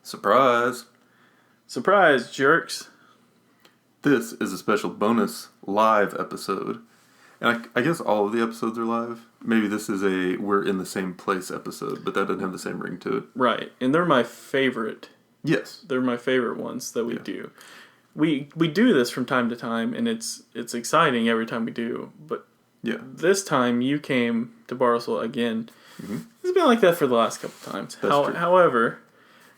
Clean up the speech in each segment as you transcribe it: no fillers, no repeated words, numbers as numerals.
Surprise! Surprise, jerks. This is a special bonus live episode. And I guess all of the episodes are live. Maybe this is a we're in the same place episode, but that doesn't have the same ring to it. Right. And they're my favorite. Yes. They're my favorite ones that we do. We do this from time to time, and it's exciting every time we do. But this time you came to Bartlesville again. Mm-hmm. It's been like that for the last couple times. However,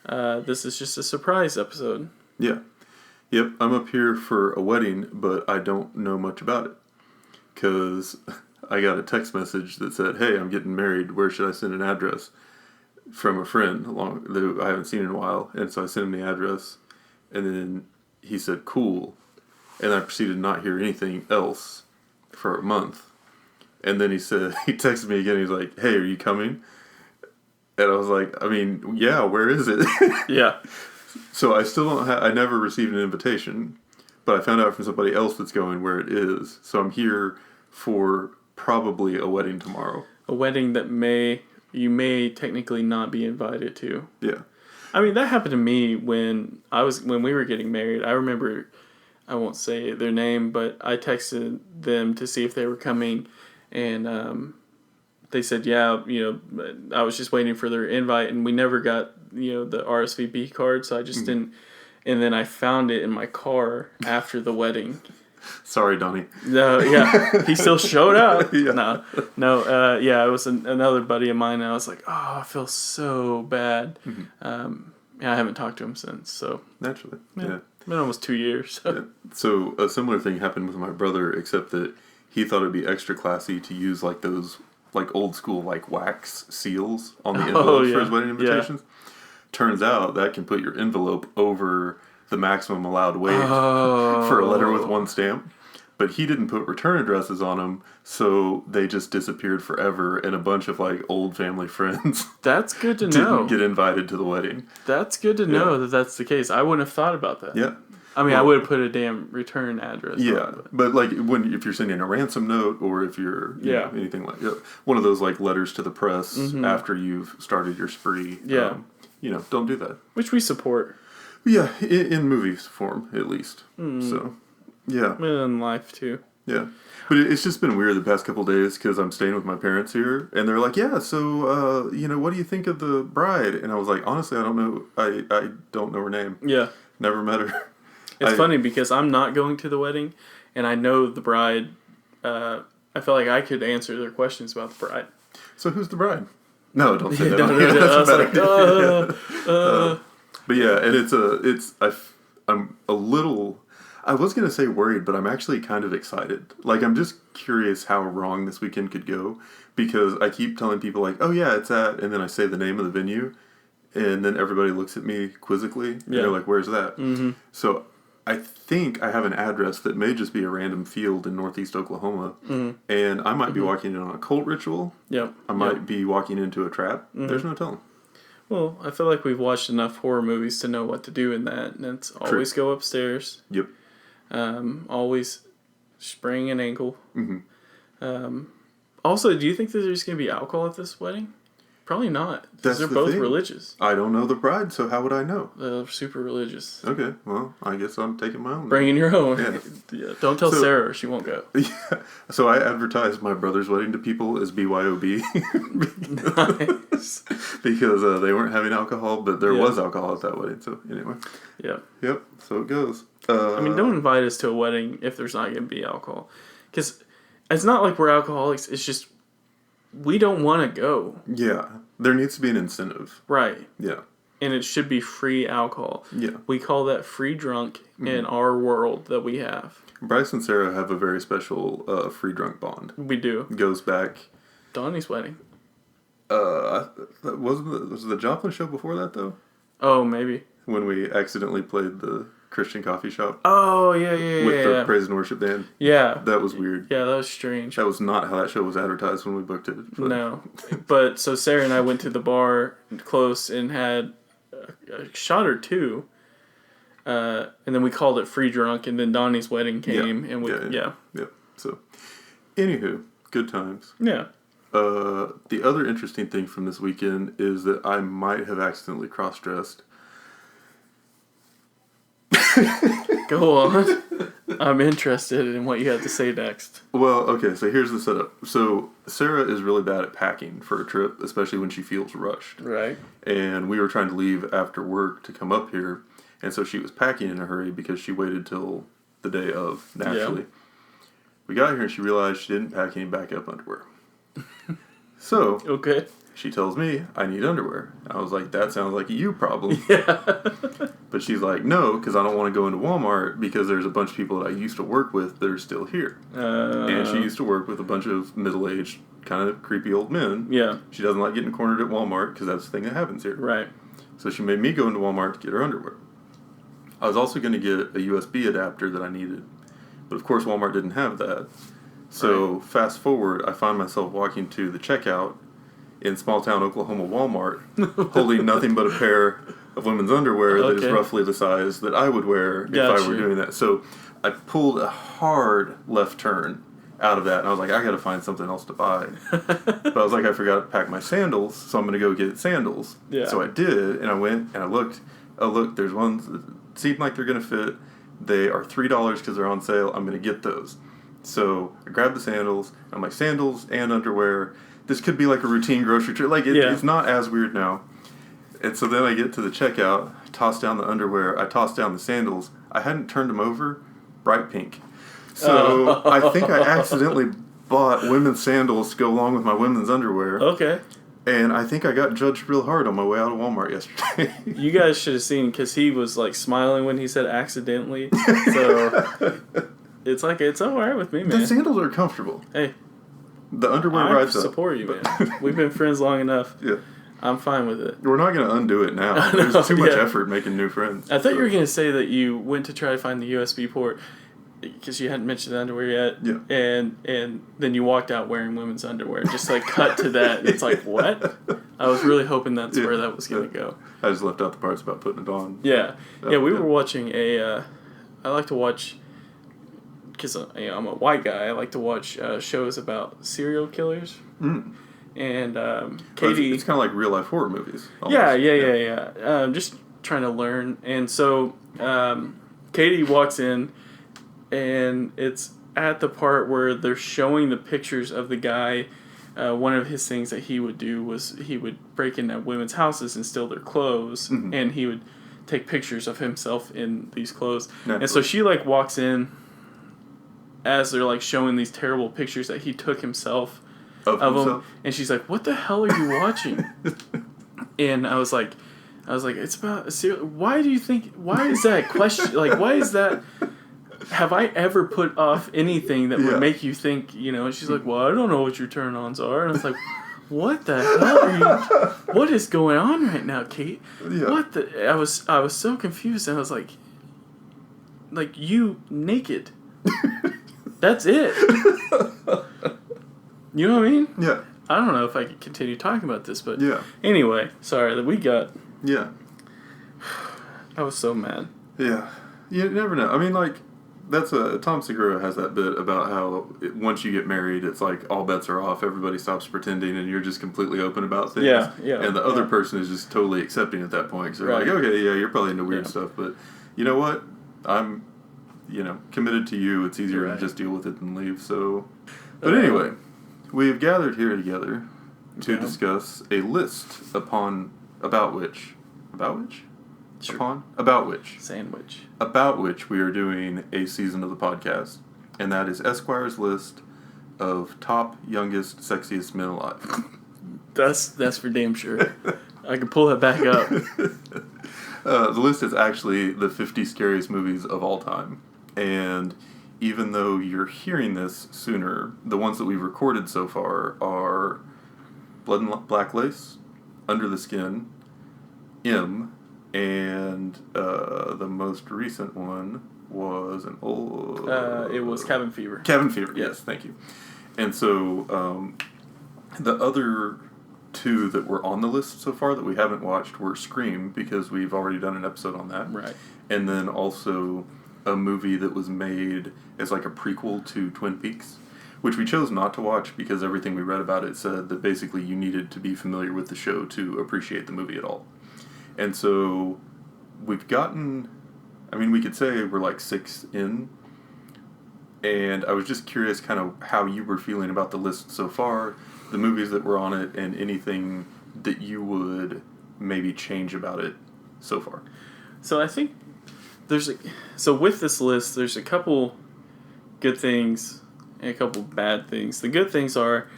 this is just a surprise episode. Yeah. Yep, I'm up here for a wedding, but I don't know much about it. Because I got a text message that said, hey, I'm getting married. Where should I send an address? From a friend that I haven't seen in a while. And so I sent him the address. And then he said, cool. And I proceeded to not hear anything else for a month. And then he texted me again. He's like, hey, are you coming? And I was like, I mean, yeah, where is it? Yeah. So I still don't I never received an invitation, but I found out from somebody else that's going where it is. So I'm here for probably a wedding tomorrow. A wedding that you may technically not be invited to. Yeah. I mean, that happened to me when we were getting married. I remember, I won't say their name, but I texted them to see if they were coming, and they said, yeah, I was just waiting for their invite, and we never got, the RSVP card, so I just didn't. And then I found it in my car after the wedding. Sorry, Donnie. No, yeah, he still showed up. Yeah. No, it was another buddy of mine, and I was like, oh, I feel so bad. Mm-hmm. I haven't talked to him since, so. Naturally, yeah. It's been almost 2 years. So. Yeah. So a similar thing happened with my brother, except that he thought it'd be extra classy to use like those like old school like wax seals on the envelopes for his wedding invitations. Yeah. Turns out that can put your envelope over the maximum allowed weight for a letter with one stamp. But he didn't put return addresses on them, so they just disappeared forever, and a bunch of like old family friends that's good to know didn't get invited to the wedding. That's good to know that that's the case. I wouldn't have thought about that. Yeah. I mean, I would have put a damn return address. Yeah, but like if you're sending a ransom note, or if you're anything like one of those like letters to the press after you've started your spree, don't do that. Which we support. Yeah, in movie form at least. So, yeah. And in life too. Yeah, but it's just been weird the past couple of days because I'm staying with my parents here, and they're like, "Yeah, so what do you think of the bride?" And I was like, "Honestly, I don't know. I don't know her name. Yeah, never met her." It's funny because I'm not going to the wedding, and I know the bride. I feel like I could answer their questions about the bride. So who's the bride? No, don't say that. No. I was like, but yeah, and I'm a little. I was gonna say worried, but I'm actually kind of excited. Like I'm just curious how wrong this weekend could go because I keep telling people like, "Oh yeah, it's at," and then I say the name of the venue, and then everybody looks at me quizzically. And they're like, "Where's that?" Mm-hmm. So I think I have an address that may just be a random field in northeast Oklahoma, and I might be walking in on a cult ritual. Yep. I might be walking into a trap. Mm-hmm. There's no telling. Well, I feel like we've watched enough horror movies to know what to do in that, and it's always go upstairs. Yep. Always sprain an ankle. Mm-hmm. Also, do you think that there's going to be alcohol at this wedding? Probably not. Because they're both religious. I don't know the bride, so how would I know? They're super religious. Okay, well, I guess I'm taking my own. Bringing your own. Yeah. Don't tell Sarah or she won't go. Yeah. So I advertised my brother's wedding to people as BYOB. Nice. Because they weren't having alcohol, but there was alcohol at that wedding. So anyway. Yeah. Yep, so it goes. I mean, don't invite us to a wedding if there's not going to be alcohol. Because it's not like we're alcoholics. It's just we don't want to go. Yeah. There needs to be an incentive. Right. Yeah. And it should be free alcohol. Yeah. We call that free drunk in our world that we have. Bryce and Sarah have a very special free drunk bond. We do. It goes back. Donnie's wedding. Was the Joplin show before that, though? Oh, maybe. When we accidentally played the Christian coffee shop. Oh, yeah. With the praise and worship band. Yeah. That was weird. Yeah, that was strange. That was not how that show was advertised when we booked it. But. No. But, so Sarah and I went to the bar close and had a shot or two. And then we called it free drunk, and then Donnie's wedding came. And we, yeah. So, anywho, good times. Yeah. The other interesting thing from this weekend is that I might have accidentally cross-dressed. Go on. I'm interested in what you have to say next. Well, okay, so here's the setup. So Sarah is really bad at packing for a trip, especially when she feels rushed. Right. And we were trying to leave after work to come up here, and so she was packing in a hurry because she waited till the day of, naturally. Yeah. We got here and she realized she didn't pack any backup underwear. So, okay. She tells me, I need underwear. I was like, that sounds like a you problem. Yeah. But she's like, no, because I don't want to go into Walmart because there's a bunch of people that I used to work with that are still here. And she used to work with a bunch of middle-aged, kind of creepy old men. Yeah. She doesn't like getting cornered at Walmart because that's the thing that happens here. Right. So she made me go into Walmart to get her underwear. I was also going to get a USB adapter that I needed. But of course Walmart didn't have that. So fast forward, I find myself walking to the checkout in small-town Oklahoma Walmart, holding nothing but a pair of women's underwear that is roughly the size that I would wear if I were doing that. So I pulled a hard left turn out of that, and I was like, I got to find something else to buy. But I was like, I forgot to pack my sandals, so I'm going to go get sandals. Yeah. So I did, and I went, and I looked. Oh, look, there's ones that seem like they're going to fit. They are $3 because they're on sale. I'm going to get those. So I grabbed the sandals. I'm like, sandals and underwear. This could be like a routine grocery trip. Like, it's not as weird now. And so then I get to the checkout, I toss down the underwear, I toss down the sandals. I hadn't turned them over, bright pink. So I think I accidentally bought women's sandals to go along with my women's underwear. Okay. And I think I got judged real hard on my way out of Walmart yesterday. You guys should have seen, because he was like smiling when he said accidentally. So it's like, it's all right with me, man. The sandals are comfortable. Hey. The underwear rides up. I support you, man. We've been friends long enough. Yeah. I'm fine with it. We're not going to undo it now. There's too much effort making new friends. I thought you were going to say that you went to try to find the USB port because you hadn't mentioned the underwear yet. Yeah. And then you walked out wearing women's underwear. Just like cut to that. And it's like, what? I was really hoping that's where that was going to go. I just left out the parts about putting it on. Yeah. We were watching I like to watch... Because I'm a white guy, I like to watch shows about serial killers. Mm. And Katie... It's kind of like real-life horror movies. Almost. Yeah. Just trying to learn. And so Katie walks in, and it's at the part where they're showing the pictures of the guy. One of his things that he would do was he would break into women's houses and steal their clothes, and he would take pictures of himself in these clothes. Naturally. And so she like walks in as they're like showing these terrible pictures that he took himself of him, and she's like, "What the hell are you watching?" And I was like, "It's about a serial." Why do you think? Why is that question? Like, why is that? Have I ever put off anything that would make you think? And she's like, "Well, I don't know what your turn-ons are," and I was like, "What the hell are you? What is going on right now, Kate? Yeah. What the?" I was so confused, and I was like, you naked. That's it. You know what I mean? Yeah. I don't know if I could continue talking about this, but anyway, sorry that we got. Yeah. I was so mad. Yeah. You never know. I mean, like, that's Tom Segura has that bit about how once you get married, it's like all bets are off. Everybody stops pretending, and you're just completely open about things. Yeah. And the other person is just totally accepting at that point. Because they're like, okay, yeah, you're probably into weird stuff, but you know what? I'm committed to you. It's easier to just deal with it than leave. So, but anyway, we have gathered here together to discuss a list about which we are doing a season of the podcast, and that is Esquire's list of top, youngest, sexiest men alive. That's for damn sure. I can pull that back up. The list is actually the 50 scariest movies of all time. And even though you're hearing this sooner, the ones that we've recorded so far are Blood and Black Lace, Under the Skin, M, and the most recent one was an old... it was Cabin Fever. Cabin Fever, yes, thank you. And so the other two that were on the list so far that we haven't watched were Scream, because we've already done an episode on that. Right. And then also a movie that was made as like a prequel to Twin Peaks, which we chose not to watch because everything we read about it said that basically you needed to be familiar with the show to appreciate the movie at all. And so we've gotten, I mean, we could say we're like 6 in, and I was just curious kind of how you were feeling about the list so far, the movies that were on it, and anything that you would maybe change about it so far. So I think so with this list, there's a couple good things and a couple bad things. The good things are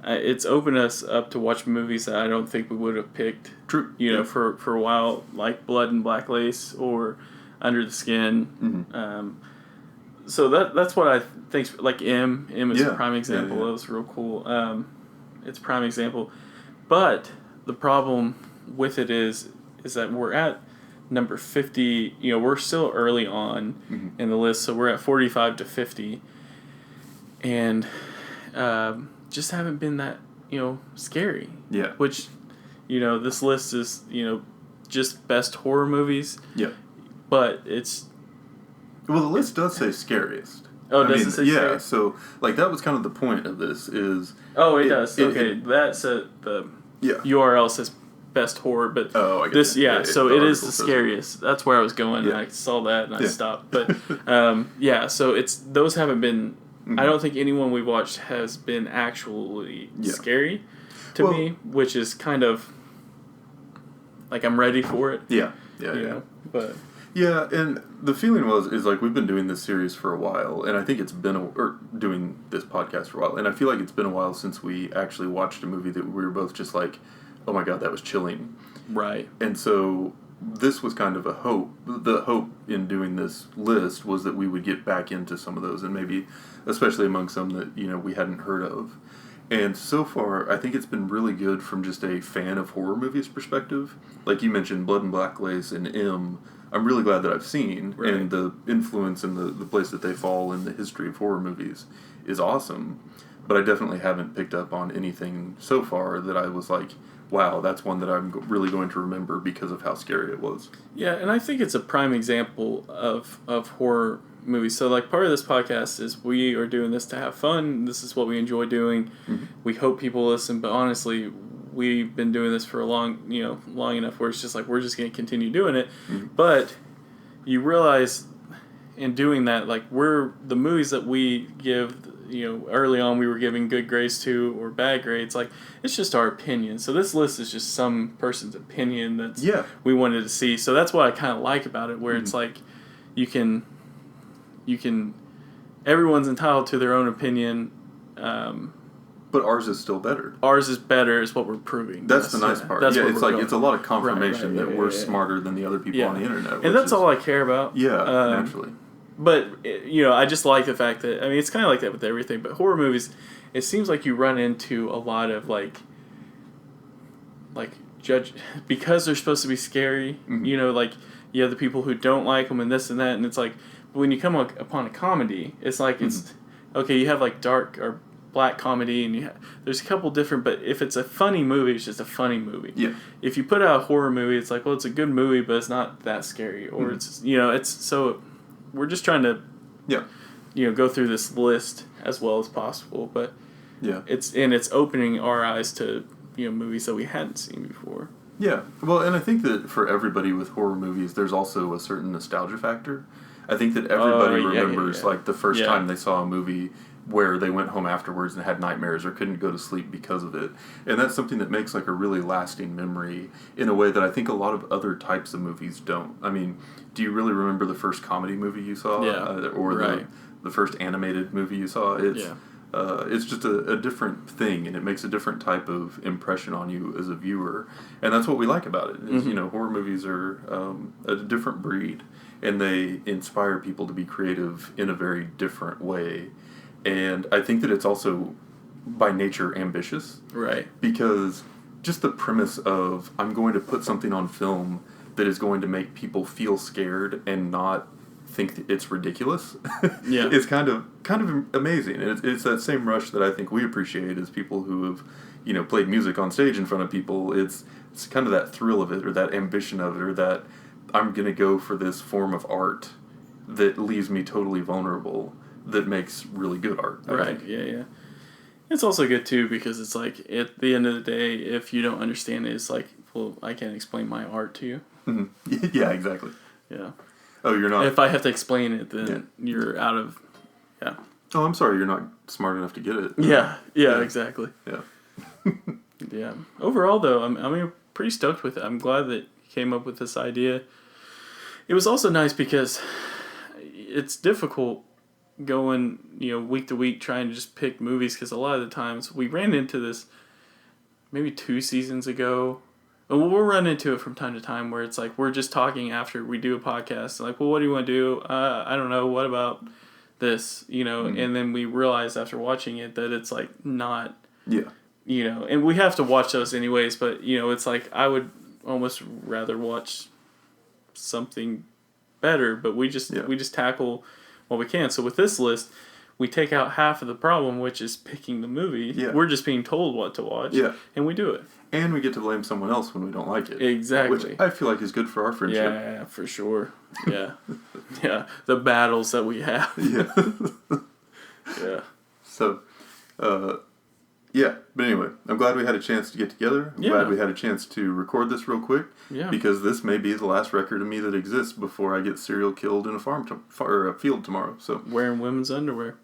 it's opened us up to watch movies that I don't think we would have picked. True. You know, for a while, like Blood and Black Lace or Under the Skin. Mm-hmm. So that's what I think. Like M is a prime example. Yeah. That was real cool. It's a prime example, but the problem with it is that we're at number 50. You know, we're still early on in the list, so we're at 45 to 50, and just haven't been that scary. Yeah. Which, this list is just best horror movies. Yeah. But it's. Well, the list does say scariest. Oh, does it say scariest? Yeah, so, like, that was kind of the point of this is... Oh, it does. Okay, that's the URL says best horror, but I guess so it is the scariest. That's where I was going, and I saw that, and I stopped. But, so those haven't been... Mm-hmm. I don't think anyone we've watched has been actually scary to me, which is kind of... Like, I'm ready for it. Yeah. But... Yeah, and the feeling is like we've been doing this series for a while, and I think it's been or doing this podcast for a while, and I feel like it's been a while since we actually watched a movie that we were both just like, oh my god, that was chilling. Right. And so this was kind of a hope. The hope in doing this list was that we would get back into some of those, and maybe especially among some that we hadn't heard of. And so far, I think it's been really good from just a fan of horror movies perspective. Like you mentioned, Blood and Black Lace and M. I'm really glad that I've seen, and the influence and the place that they fall in the history of horror movies is awesome. But I definitely haven't picked up on anything so far that I was like, wow, that's one that I'm really going to remember because of how scary it was. Yeah, and I think it's a prime example of horror movies. So, like, part of this podcast is we are doing this to have fun. This is what we enjoy doing. Mm-hmm. We hope people listen, but honestly, we've been doing this for long enough where it's just like we're just going to continue doing it. Mm-hmm. But you realize in doing that, like, the movies that we give, early on we were giving good grades to or bad grades, like, it's just our opinion. So this list is just some person's opinion that's we wanted to see. So that's what I kind of like about it, where it's like you can everyone's entitled to their own opinion. But ours is still better. Ours is better is what we're proving. That's the nice part. It's like going. It's a lot of confirmation that we're smarter than the other people on the internet. And that's all I care about. Yeah, naturally. But, I just like the fact that, it's kind of like that with everything, but horror movies, it seems like you run into a lot of, like because they're supposed to be scary, like, you have the people who don't like them and this and that, and it's like, but when you come upon a comedy, it's like, it's, okay, you have, like, dark or black comedy, and there's a couple different, but if it's a funny movie, it's just a funny movie. Yeah. If you put out a horror movie, it's like, well, it's a good movie, but it's not that scary, or it's, it's, so we're just trying to, go through this list as well as possible, but it's opening our eyes to, movies that we hadn't seen before. Yeah. Well, and I think that for everybody with horror movies, there's also a certain nostalgia factor. I think that everybody remembers, like, the first time they saw a movie where they went home afterwards and had nightmares or couldn't go to sleep because of it. And that's something that makes, like, a really lasting memory in a way that I think a lot of other types of movies don't. I mean, do you really remember the first comedy movie you saw? Or the first animated movie you saw? It's just a different thing, and it makes a different type of impression on you as a viewer. And that's what we like about it. Is, horror movies are a different breed, and they inspire people to be creative in a very different way. And I think that it's also, by nature, ambitious. Right. Because just the premise of, I'm going to put something on film that is going to make people feel scared and not think that it's ridiculous is kind of amazing. And it's that same rush that I think we appreciate as people who have, played music on stage in front of people. It's kind of that thrill of it, or that ambition of it, or that I'm going to go for this form of art that leaves me totally vulnerable, that makes really good art. I think. Yeah. It's also good, too, because it's like, at the end of the day, if you don't understand it, it's like, well, I can't explain my art to you. Mm-hmm. Yeah, exactly. Yeah. Oh, you're not. If I have to explain it, then you're out of. Yeah. Oh, I'm sorry. You're not smart enough to get it. Yeah. Exactly. Yeah. Yeah. Overall, though, I'm pretty stoked with it. I'm glad that you came up with this idea. It was also nice because it's difficult going, week to week trying to just pick movies, because a lot of the times we ran into this maybe 2 seasons ago. And we'll run into it from time to time where it's like we're just talking after we do a podcast. Like, well, what do you want to do? I don't know. What about this? And then we realize after watching it that it's like not. Yeah. And we have to watch those anyways. But it's like I would almost rather watch something better. But we just tackle what we can. So with this list, we take out half of the problem, which is picking the movie. Yeah. We're just being told what to watch. Yeah. And we do it. And we get to blame someone else when we don't like it. Exactly. Which I feel like is good for our friendship. Yeah, for sure. Yeah. Yeah. The battles that we have. Yeah. Yeah. So, yeah. But anyway, I'm glad we had a chance to get together. I'm glad we had a chance to record this real quick. Yeah. Because this may be the last record of me that exists before I get serial killed in a field tomorrow. So wearing women's underwear.